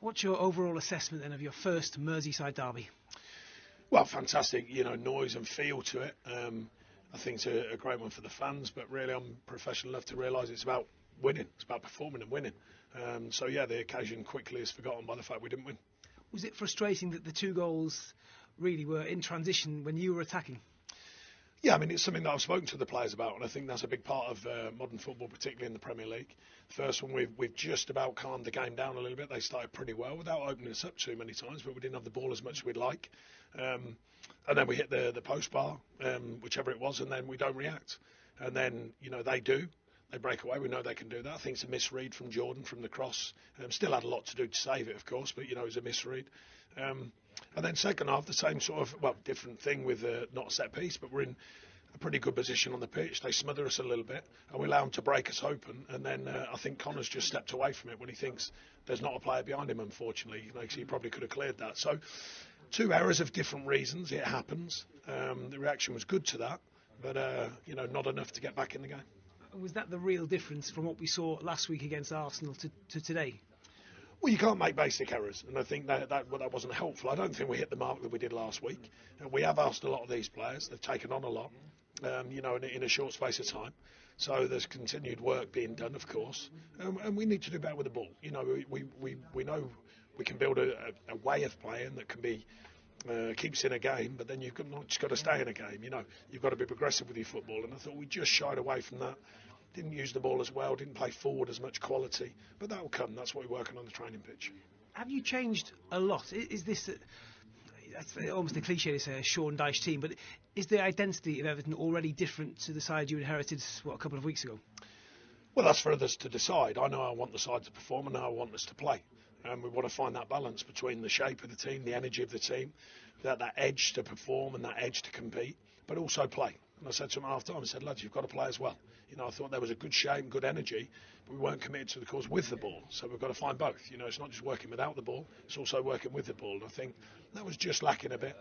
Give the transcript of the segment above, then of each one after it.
What's your overall assessment then of your first Merseyside derby? Well, fantastic, noise and feel to it. I think it's a great one for the fans, but really I'm professional enough to realise it's about winning. It's about performing and winning. So yeah, the occasion quickly is forgotten by the fact we didn't win. Was it frustrating that the 2 goals really were in transition when you were attacking? Yeah, I mean, it's something that I've spoken to the players about, and I think that's a big part of modern football, particularly in the Premier League. The first one, we've just about calmed the game down a little bit. They started pretty well without opening us up too many times, but we didn't have the ball as much as we'd like. And then we hit the post bar, whichever it was, and then we don't react. And then, they do. They break away. We know they can do that. I think it's a misread from Jordan from the cross. Still had a lot to do to save it, of course, but, it was a misread. And then second half, the same sort of, different thing with not a set piece, but we're in a pretty good position on the pitch. They smother us a little bit, and we allow them to break us open. And then I think Connor's just stepped away from it when he thinks there's not a player behind him, unfortunately. Because he probably could have cleared that. So 2 errors of different reasons. It happens. The reaction was good to that, but, not enough to get back in the game. Was that the real difference from what we saw last week against Arsenal to today? Well, you can't make basic errors, and I think that wasn't helpful. I don't think we hit the mark that we did last week. We have asked a lot of these players. They've taken on a lot, in a short space of time. So there's continued work being done, of course, and we need to do better with the ball. We know we can build a way of playing that can be keeps in a game, but then you've not just got to stay in a game. You've got to be progressive with your football, and I thought we just shied away from that. Didn't use the ball as well, didn't play forward as much quality, but that will come. That's what we're working on the training pitch. Have you changed a lot? Is this that's almost a cliche to say a Sean Dyche team, but is the identity of Everton already different to the side you inherited a couple of weeks ago? Well, that's for others to decide. I know I want the side to perform, and I want us to play. We want to find that balance between the shape of the team, the energy of the team, that edge to perform and that edge to compete, but also play. And I said to him at half time, I said, lads, you've got to play as well. I thought there was a good shape, good energy, but we weren't committed to the cause with the ball. So we've got to find both. It's not just working without the ball, it's also working with the ball. And I think that was just lacking a bit.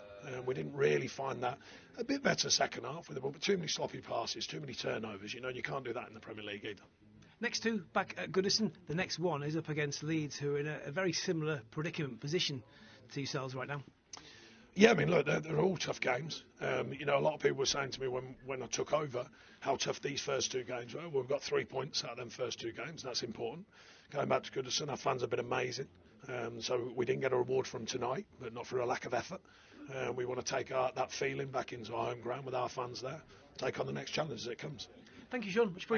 We didn't really find that. A bit better second half with the ball, but too many sloppy passes, too many turnovers. And you can't do that in the Premier League either. Next 2 back at Goodison. The next one is up against Leeds, who are in a very similar predicament position to yourselves right now. Yeah, I mean, look, they're all tough games. A lot of people were saying to me when I took over how tough these first 2 games were. Well, we've got 3 points out of them first 2 games. That's important. Going back to Goodison, our fans have been amazing. So we didn't get a reward from tonight, but not for a lack of effort. We want to take that feeling back into our home ground with our fans there. Take on the next challenge as it comes. Thank you, Sean. Much appreciated.